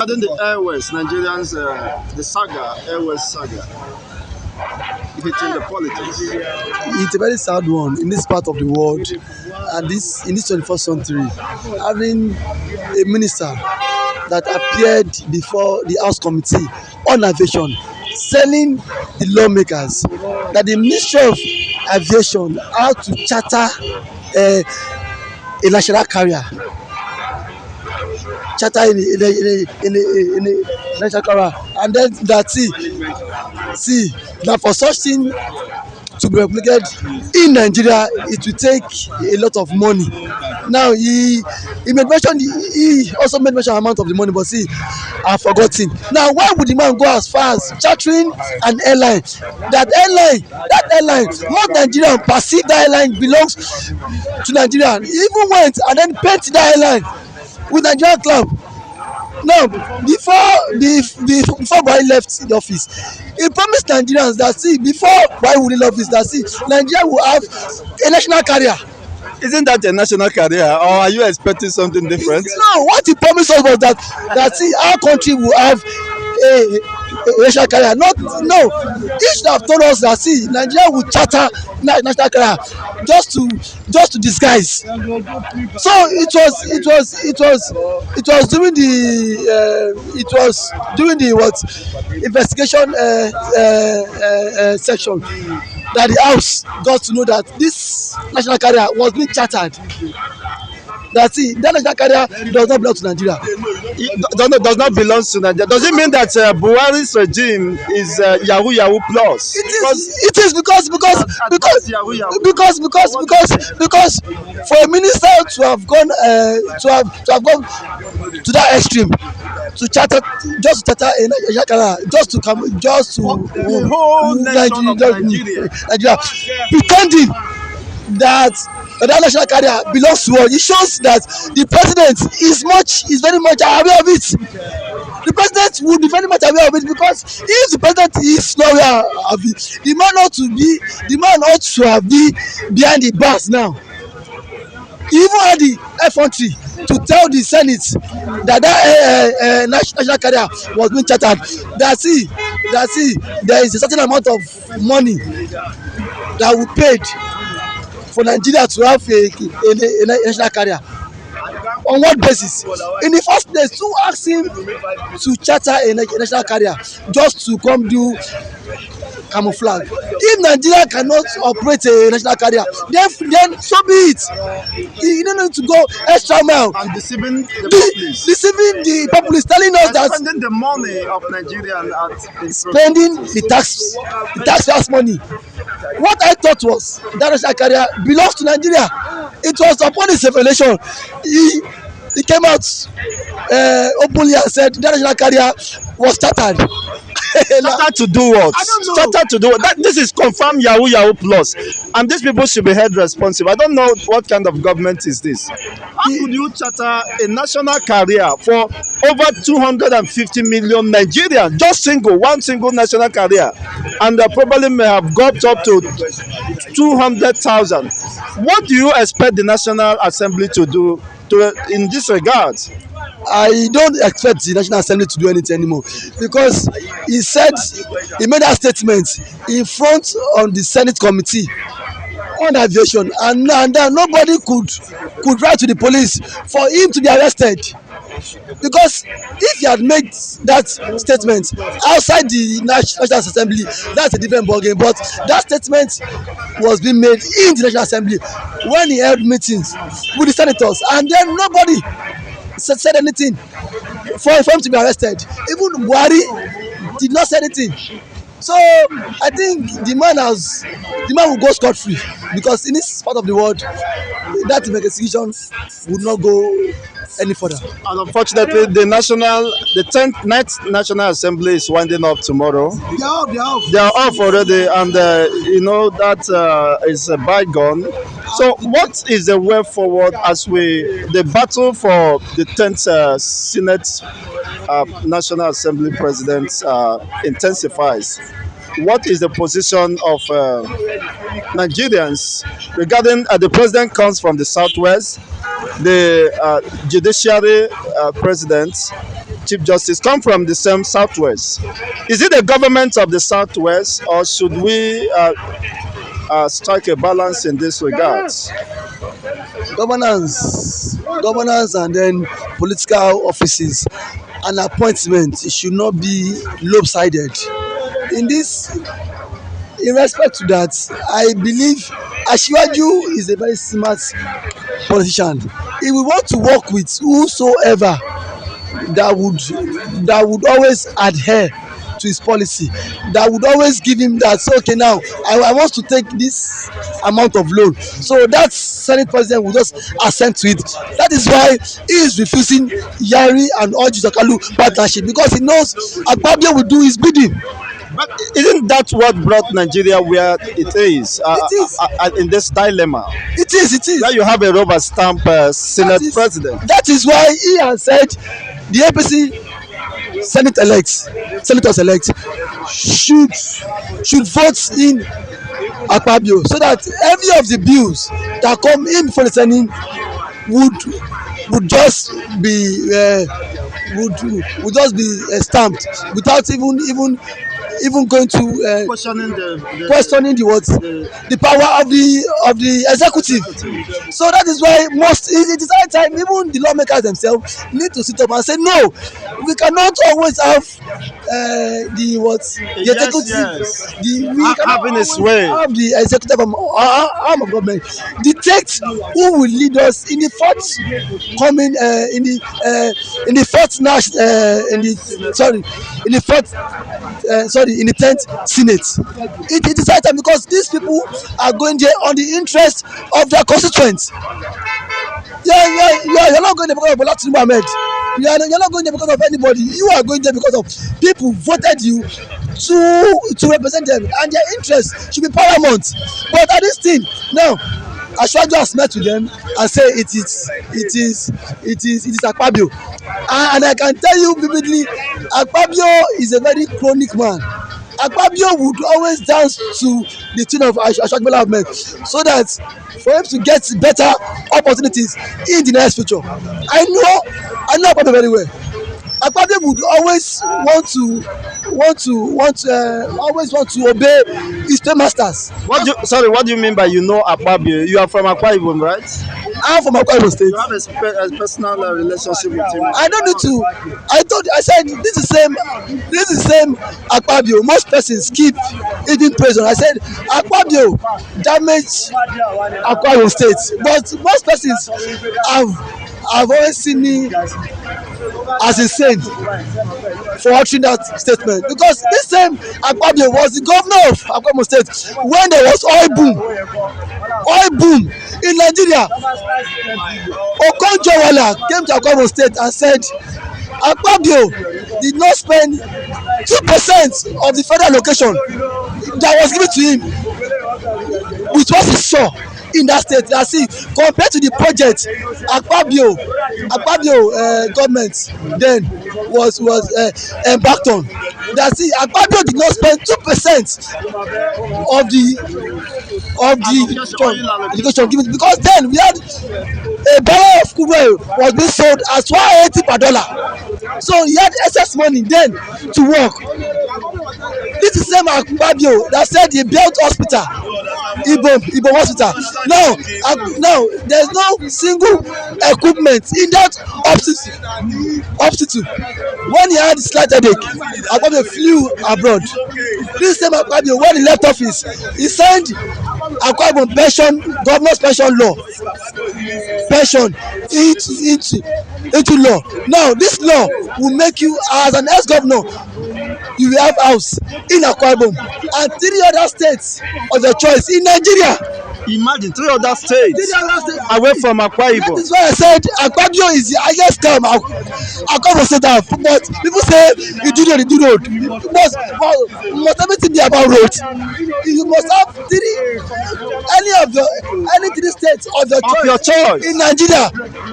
Regarding the Airways, Nigerians, the saga, Airways saga, hitting the politics. It's a very sad one in this part of the world, and this in this 21st century, having a minister that appeared before the House Committee on Aviation, telling the lawmakers that the Ministry of Aviation how to charter a national carrier, charter in a national carrier, and then that see that for such thing to be replicated in Nigeria, it will take a lot of money. Now he made mention, he also made mention amount of the money, but see, I've forgotten. Now why would the man go as far as chartering an airline? That airline, most Nigerians perceive that airline belongs to Nigeria. He even went and then paid that airline with Nigerian club. Now, before Buhari left the office, he promised Nigerians that see, before Buhari would leave office, that see, Nigeria will have a national carrier. Isn't that a national carrier, or are you expecting something different? No, what he promised us was that see, our country will have a national carrier. No, he should have told us that see, Nigeria will charter national carrier just to disguise. So it was during the what investigation section that the house got to know that this national carrier was being chartered. That see, that national carrier does not belong to Nigeria. It does not belong to Nigeria. Does it mean that Buhari's regime is Yahoo plus? It is because for a minister to have gone to that extreme, to charter a national carrier, just to the whole nation of Nigeria, pretending that that national carrier belongs to us. It shows that the president is very much aware of it. The president would be very much aware of it, because if the president is not aware of it, the man ought to have been behind the bars now. He even had the effrontery to tell the Senate that national carrier was being chartered. That see, there is a certain amount of money that we paid for Nigeria to have a national carrier. On what basis? In the first place, who asked him to charter a national carrier just to come do camouflage? If Nigeria cannot operate a national carrier, then so be it. You don't need to go extra mile and deceiving the populace, telling us that spending the money of Nigerians spending the taxpayers' money. What I thought was that national carrier belongs to Nigeria. It was upon his revelation he came out openly and said that national carrier was chartered. Chartered to do what? Chartered to do what? This is confirmed Yahoo plus, and these people should be held responsible. I don't know what kind of government is this. How could you charter a national carrier for over 250 million Nigerians? Just one single national carrier, and probably may have got up to 200,000. What do you expect the National Assembly to do in this regard? I don't expect the National Assembly to do anything anymore, because he made that statement in front of the Senate Committee on Aviation, and nobody could write to the police for him to be arrested. Because if he had made that statement outside the National Assembly, that's a different ballgame. But that statement was being made in the National Assembly when he held meetings with the senators, and then nobody said anything for him to be arrested. Even Buhari did not say anything. So I think the man will go scot-free, because in this part of the world, that investigation would not go any further. And unfortunately, the 10th National Assembly is winding up tomorrow. They are off already, and that is a bygone. So what is the way forward as the battle for the 10th Senate National Assembly President intensifies? What is the position of Nigerians regarding the president comes from the southwest, the judiciary president Chief Justice come from the same Southwest. Is it the government of the Southwest, or should we strike a balance in this regard? Governance, and then political offices and appointments, it should not be lopsided. In this, in respect to that, I believe Asiwaju is a very smart politician. He will want to work with whosoever that would always adhere to his policy, that would always give him that. So okay, now I want to take this amount of loan, so that senate president will just assent to it. That is why he is refusing Yari and Orji Zakalu partnership, because he knows Akpabio will do his bidding. But isn't that what brought Nigeria where it is? It is. In this dilemma, It is. where you have a rubber stamp Senate president. That is why he has said the APC senators elect should vote in Akpabio, so that every of the bills that come in before the Senate would just be stamped without even going to questioning the power of the executive. So that is why it is high time even the lawmakers themselves need to sit up and say no, we cannot always have the executive. Yes. We cannot Having its always way. have the executive arm of government dictate who will lead us in the fourth coming in the fourth national in the 10th Senate. It is high time, because these people are going there on the interest of their constituents. You're not going there because of Bola Tinubu Ahmed. You're not going there because of anybody. You are going there because of people voted you to represent them, and their interest should be paramount. But at this thing now, Asiwaju has met with them and say it is Akpabio, and I can tell you vividly, Akpabio is a very chronic man. Akpabio would always dance to the tune of Asiwaju Ahmed, so that for him to get better opportunities in the next future. I know Akpabio very well. Akpabio would always want to obey his masters. What do you mean by Akpabio? You are from Akwa Ibom, right? I'm from Akwa Ibom State. You have a personal relationship with him. I don't need to. I said this is the same Akpabio. Most persons keep eating prison. I said Akpabio damaged Akwa Ibom State, but most persons have always seen me as a saint for uttering that statement, because this same Akpabio was the governor of Akwa Ibom State when there was oil boom in Nigeria. Okonjo-Iweala came to Akwa Ibom State and said Akpabio did not spend 2% of the federal allocation that was given to him with what he saw in that state. That's it. Compared to the project Akpabio government then was embarked on. That's it. Akpabio did not spend 2% of the allocation given, because then we had a barrel of crude oil was being sold at $180 per dollar. So he had excess money then to work. This is the same Akpabio that said he built hospital, Ibom hospital. Now there's no single equipment in that hospital. When he had slight headache, Akpabio flew abroad. This same Akpabio, when he left office, he signed Akwa Ibom governor's pension law into law. Now this law will make you, as an ex-governor, you will have house in Akwa Ibom and 3 other states of your choice in Nigeria. Imagine 3 other states away from Akwa Ibom. That is why I said Akpabio is the highest scam Akwa Ibom State have. But people say you do road. Must everything be about road? You must have any 3 states of your choice in Nigeria,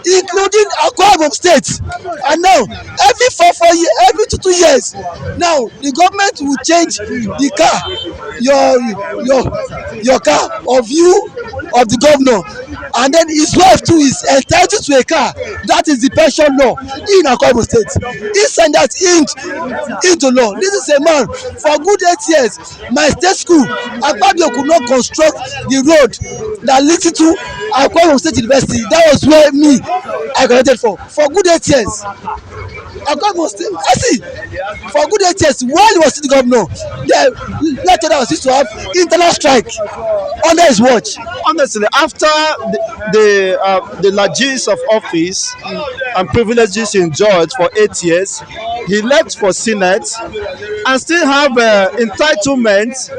including Akwa Ibom State. And now every 4 years, every 2 years, now the government will change the car, your car of the governor, and then his wife too is entitled to a car. That is the pension law in Akwa Ibom State. He signed that into law. This is a man for good 8 years. My state school, Akpabio could not construct the road that leads to Akwa Ibom State University. That was where me I graduated for good 8 years. Akwa Ibom State, I see, for good 8 years while he was city governor, the lecturers used to have internal strike under his watch. Honestly, after the largesse of office and privileges he enjoyed for 8 years, he left for Senate and still have entitlement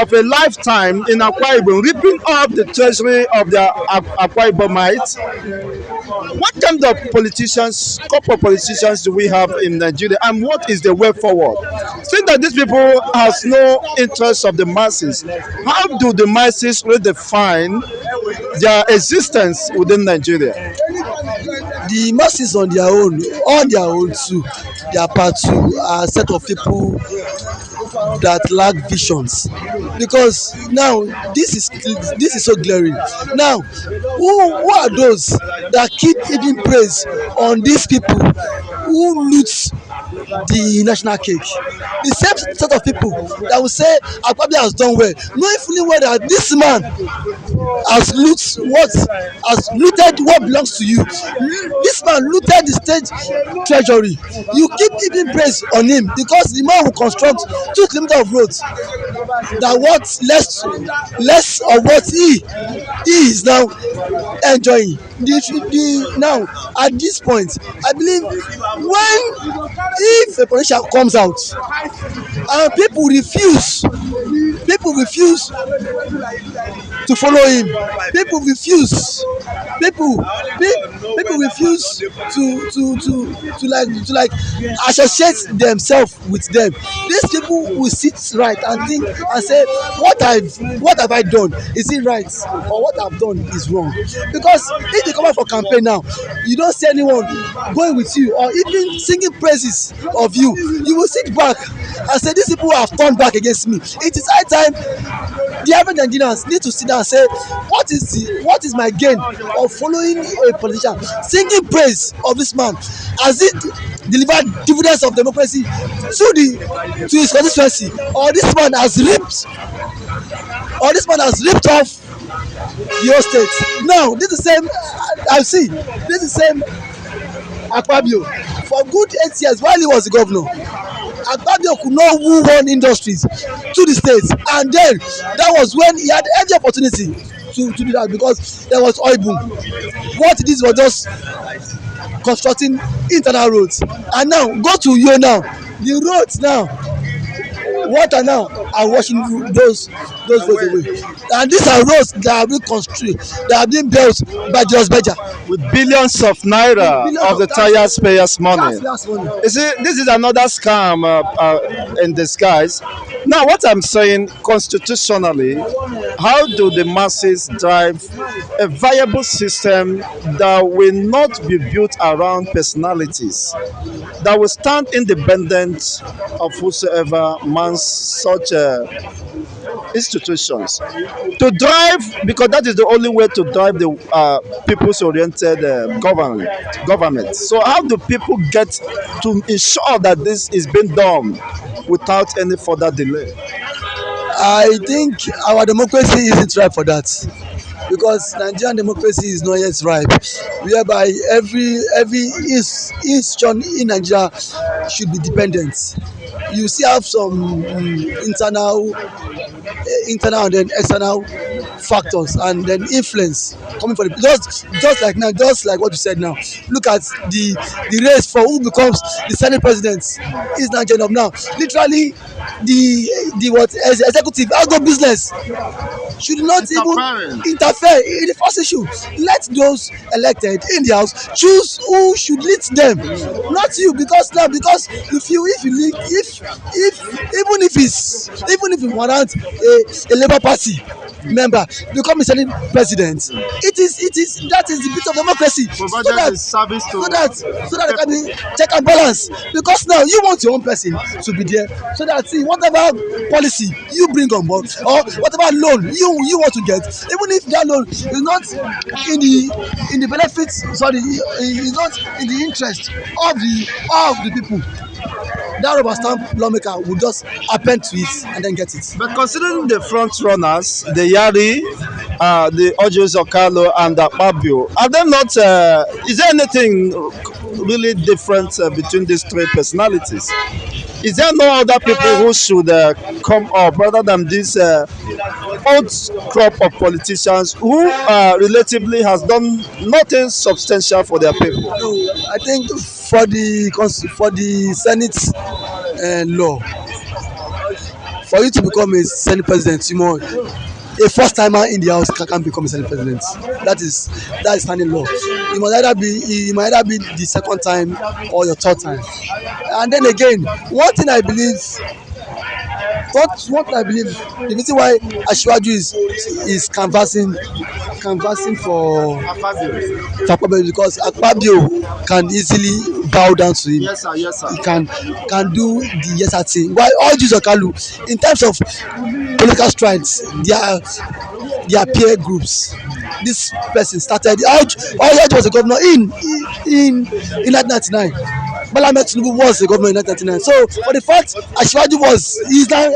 of a lifetime in Akwa Ibom, ripping up the treasury of the Akwa Ibomites. What kind of politicians, couple of politicians do we have in Nigeria, and what is the way forward? Since that these people has no interest of the masses, how do the masses redefine their existence within Nigeria? The masses on their own too, they are part two, a set of people that lack visions, because now this is so glaring. Now who are those that keep giving praise on these people who loot the national cake? The same set of people that will say Akpabio has done well, knowing fully well that this man has looted what belongs to you. This man looted the state treasury. You keep giving praise on him because the man will construct 2 kilometers of roads that what less of what he is now enjoying. Now at this point, I believe when if a politician comes out and people refuse to follow him, people refuse to like associate themselves with them. These people will sit right and think and say, what have I done? Is it right, or what I've done is wrong? Because if you come out for campaign now, you don't see anyone going with you or even singing praises of you. You will sit back and say, these people have turned back against me. It is high time the average Nigerians need to sit down and say, what is my gain of following a politician singing praise of this man? Has it delivered dividends of democracy to his constituency, or this man has ripped off the whole state? Now this is the same this is the same Akpabio. For good 8 years while he was the governor, Akpabio could not woo one industries to the states, and then that was when he had every opportunity to do that, because there was oil boom. What this was just constructing internal roads, and now go to Uyo now, the roads now, water now are washing those roads away, and these are roads that are being constructed, that are being built by just Beja with billions of naira of the taxpayers' money. You see, this is another scam in disguise. Now, what I'm saying, constitutionally, how do the masses drive a viable system that will not be built around personalities, that will stand independent of whosoever mans such institutions to drive, because that is the only way to drive the people's oriented government. So how do people get to ensure that this is being done without any further delay? I think our democracy isn't ripe for that, because Nigerian democracy is not yet ripe, whereby every institution in Nigeria should be dependent. You still have some internal and then external factors, and then influence coming from just like now, just like what you said now. Look at the race for who becomes the Senate president is not enough now. Literally, the what executive outdoor business should not even interfere in the first issue. Let those elected in the house choose who should lead them, not you, because if even if it warrants a Labour Party member become a senate president. It is that is the bit of democracy. So Provided that the service to there can be check and balance, because now you want your own person to be there, so that see whatever policy you bring on board, or whatever loan you want to get, even if that loan is not in the benefits, sorry, is not in the interest of the people, that rubber stamp lawmaker will just append to it and then get it. But considering the front runners, the Yari, the Ojos Okalo, and the Akpabio, are they not? Is there anything really different between these three personalities? Is there no other people who should come up rather than this old crop of politicians who relatively has done nothing substantial for their people? So I think for the Senate law, for you to become a Senate president, you must a first timer in the house can become a Senate president. That is standing law. You might either be the second time or your third time. And then again, one thing I believe, the reason why Asiwaju is canvassing for Akpabio, because Akpabio can easily bow down to him. Yes, sir. Yes, sir. He can do the yes sir thing. While all Jews Okalu, in terms of political strides, their peer groups. This person started. All was a governor in 1999. Bola Ahmed Tinubu was a governor in 1999. So for the fact Asiwaju is now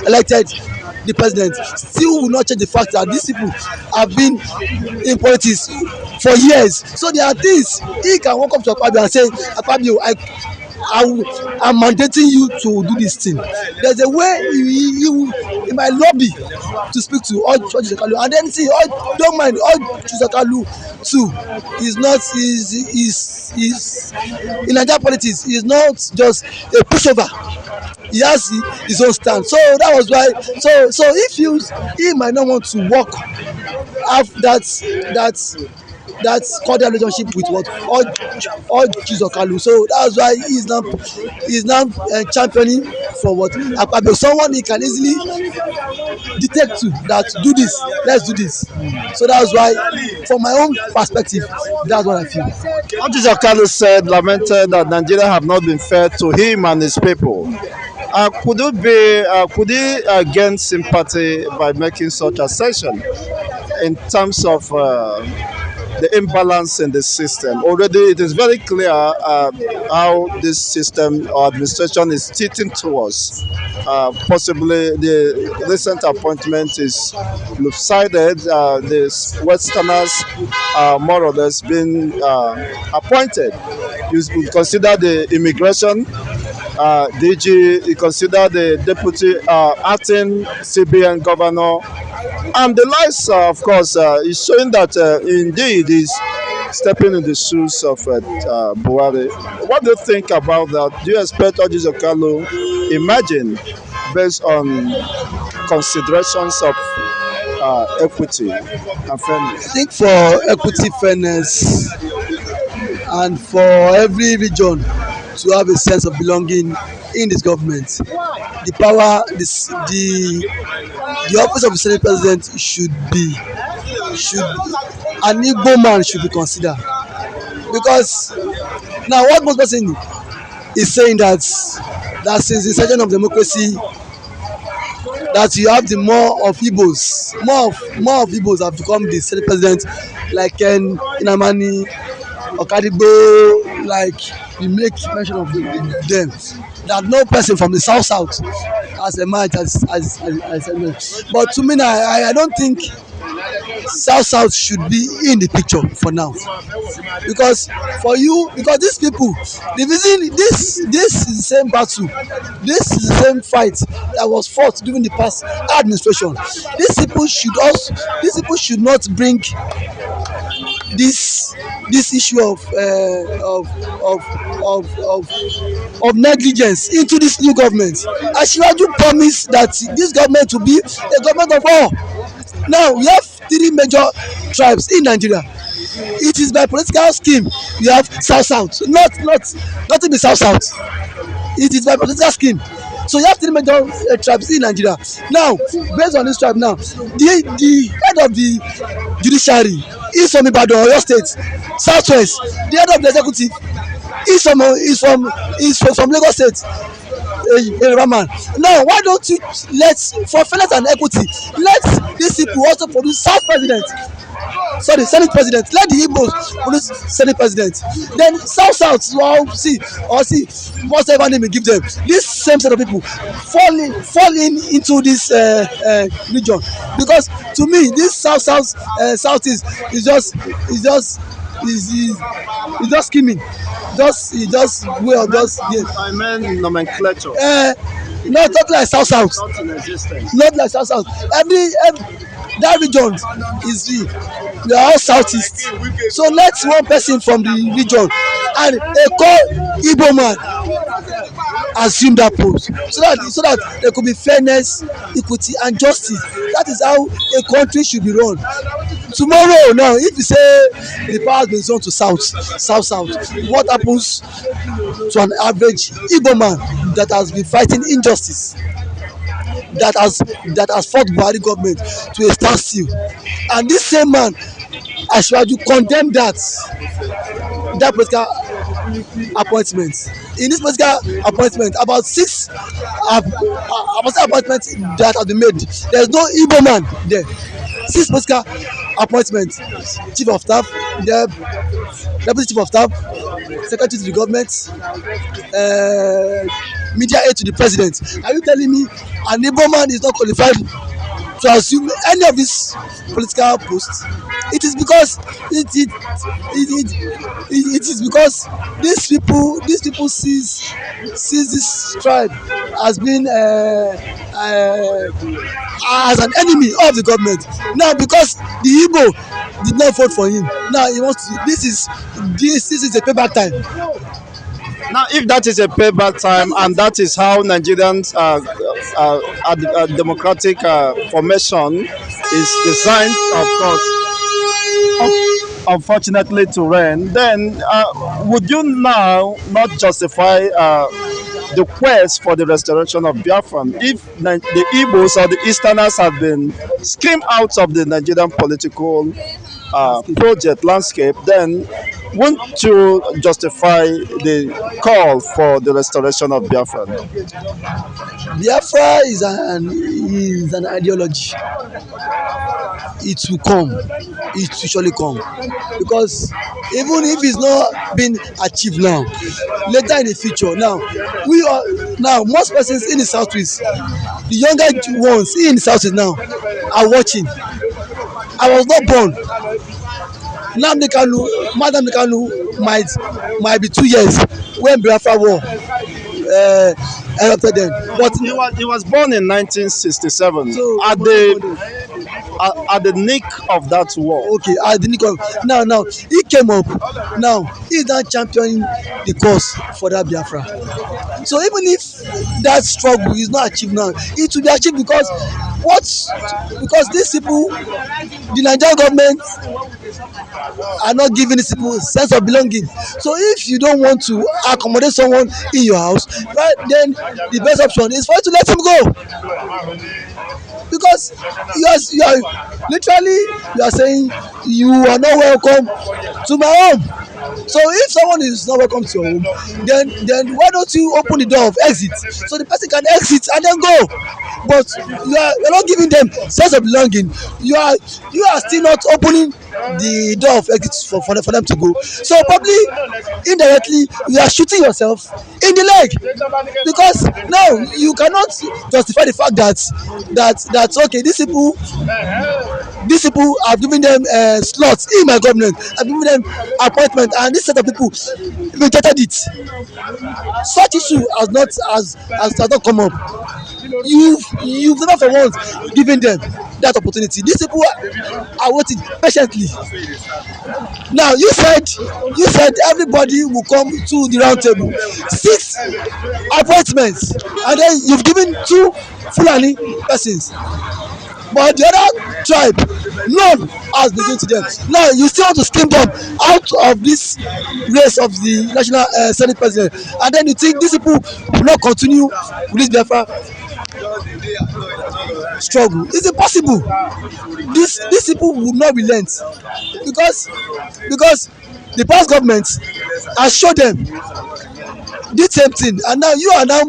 elected the president, still will not change the fact that these people have been in politics for years. So there are things he can walk up to Akpabio and say, Akpabio, I'm mandating you to do this thing. There's a way he might lobby to speak to all Chizakalu, and then see, don't mind, all Chizakalu too is in Nigerian politics. Is not just a pushover. He has his own stand. So that was why. So if he might not want to have that cordial relationship with all Chizokalu. So that's why he's now championing for what Akpabio. Someone he can easily detect to that do this, let's do this. So that's why, from my own perspective, that's what I feel. Chizokalu lamented that Nigeria have not been fair to him and his people. Could he gain sympathy by making such assertion in terms of the imbalance in the system? Already it is very clear how this system or administration is teaching to us. Possibly the recent appointment is lopsided. The Westerners are more or less been appointed. You consider the immigration DG, you consider the deputy acting CBN governor, and the likes, of course, is showing that indeed is stepping in the shoes of Buhari. What do you think about that? Do you expect Orji Okalu emerging based on considerations of equity and fairness? I think for equity, fairness, and for every region to have a sense of belonging in this government, the office of the Senate President should an Igbo man should be considered, because now what most person is saying that since the inception of democracy, that you have the more of Igbos have become the Senate President, like Ken Inamani, Okadigbo, like we make mention of them, that no person from the south has emerged as but to me now, I don't think south should be in the picture for now, because these people, the reason this is the same battle, this is the same fight that was fought during the past administration. These people should not bring this issue of negligence into this new government. Asiwaju promised that this government will be a government of all. Now we have 3 major tribes in Nigeria. It is by political scheme you have south, not in the south. It is by political scheme. So you have three major tribes in Nigeria. Now, based on this tribe now, the head of the judiciary is from Ibadan, Oyo State, Southwest. The head of the executive is from Lagos State, a man. Now, why don't you for fairness and equity, let these people also produce South president, sorry, senate president. Let the Igbos produce senate president. Then south see whatever name you give them, this same set of people fall in into this region. Because to me this southeast is just scheming, just way of just I meant nomenclature. not like south, Not in existence. not like south. Every that region is we are all southeast. So let one person from the region and a call Igbo man assume that post, so that there could be fairness, equity and justice. That is how a country should be run. Tomorrow now, if you say the power has been zoned to south, what happens to an average Igbo man that has been fighting injustice, that has fought Buhari government to a standstill, and this same man Asiwaju condemn that political appointment. In this political appointment, about six appointments that have been made, there is no Igbo man there. Six political appointments: chief of staff, the deputy chief of staff, secretary to the government, media aide to the president. Are you telling me an Igbo man is not qualified to assume any of these political posts? It is because it is because these people sees this tribe as being as an enemy of the government. Now because the Igbo did not vote for him, now he wants to. This is a payback time. Now, if that is a payback time, and that is how Nigerians democratic formation is designed, of course, unfortunately to reign, then would you now not justify the quest for the restoration of Biafra if the Igbos or the Easterners have been screamed out of the Nigerian political project landscape? Then won't you justify the call for the restoration of Biafra? Biafra is an ideology. It will come. It will surely come. Because even if it's not been achieved now, later in the future, now most persons in the southeast, the younger ones in the southeast now are watching. I was not born. Madam Kanu might be 2 years when Biafra war erupted then. But He was born in 1967 so at the nick of that war. okay, at the nick of now he came up. Now he's now championing the cause for that Biafra. So even if that struggle is not achieved now, it will be achieved because these people, the Nigerian government, are not giving these people a sense of belonging. So if you don't want to accommodate someone in your house, right, then the best option is for you to let him go. Because you are literally saying you are not welcome to my home. So if someone is not welcome to your home, then why don't you open the door of exit so the person can exit and then go? But you're not giving them sense of belonging. You are still not opening the door of exit for them to go. So probably indirectly you are shooting yourself in the leg, because now you cannot justify the fact that okay, these people have given them slots in my government, have given them appointment, and this set of people rejected it. Such issue has not come up. You've never for once given them that opportunity. These people are waiting patiently. Now you said everybody will come to the round table. 6 appointments, and then you've given 2 Fulani persons. but the other tribe, none has been given to them. Now you still want to skim them out of this race of the national senate president, and then you think these people will not continue with this Biafra struggle. It's impossible. These people will not relent, because because the past government has showed them the same thing, and now you are now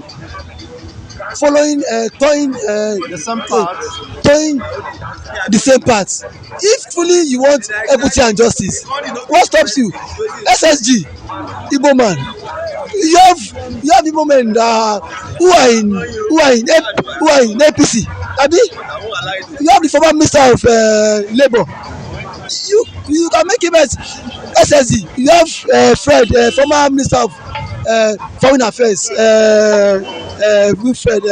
following The same part. toying the same path. If truly you want equity and justice, what stops you? SSG, Igbo man. You have Igbo men who are in APC. Abi, you have the former minister of labour. You can make him as SSG. You have Fred, former minister of foreign affairs. Wilfred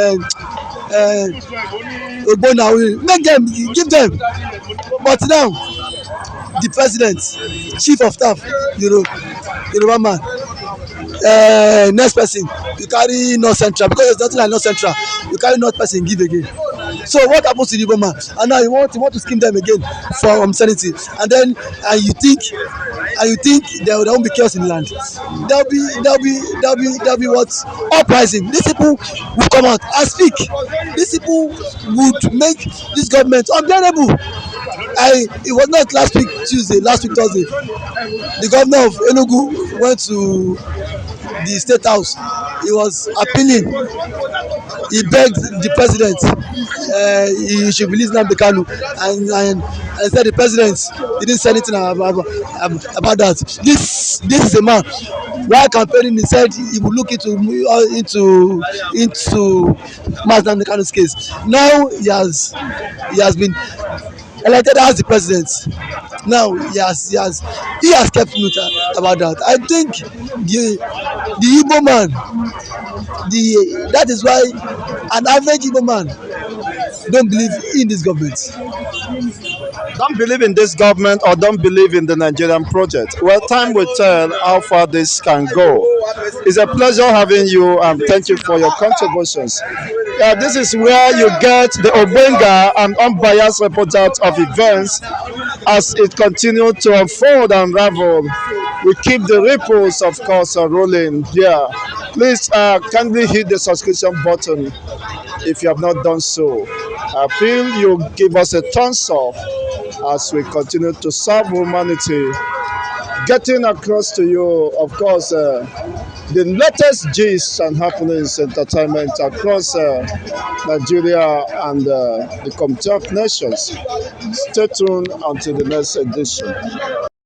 Ogbonna. Make them, give them. But now the president, chief of staff, Yoruba man, next person you carry north central, because there's nothing like north central, you carry north person give again. So what happens to the Igbo man? And now you want to scheme them again for sanity, and then you think there won't be chaos in the land. There'll be what uprising. These people will come out and speak. These people would make this government unbearable. It was not last week Tuesday, last week Thursday, the governor of Enugu went to the state house. He was appealing. He begged the president he should release Nnamdi Kanu, and said the president didn't say anything about that. This is a man, while campaigning, he said he would look into Nnamdi Kanu's case. Now he has been elected as the president. Now he has kept mute about that. I think the Igbo man, that is why an average Igbo man don't believe in this government. Don't believe in this government or don't believe in the Nigerian project. Well, time will tell how far this can go. It's a pleasure having you, and thank you for your contributions. This is where you get the Obenga and unbiased reportage of events as it continues to unfold and unravel. We keep the ripples, of course, rolling here. Please kindly hit the subscription button if you have not done so. I feel you give us a thumbs up as we continue to serve humanity, getting across to you, of course, the latest gist and happenings, entertainment across Nigeria and the Commonwealth nations. Stay tuned until the next edition.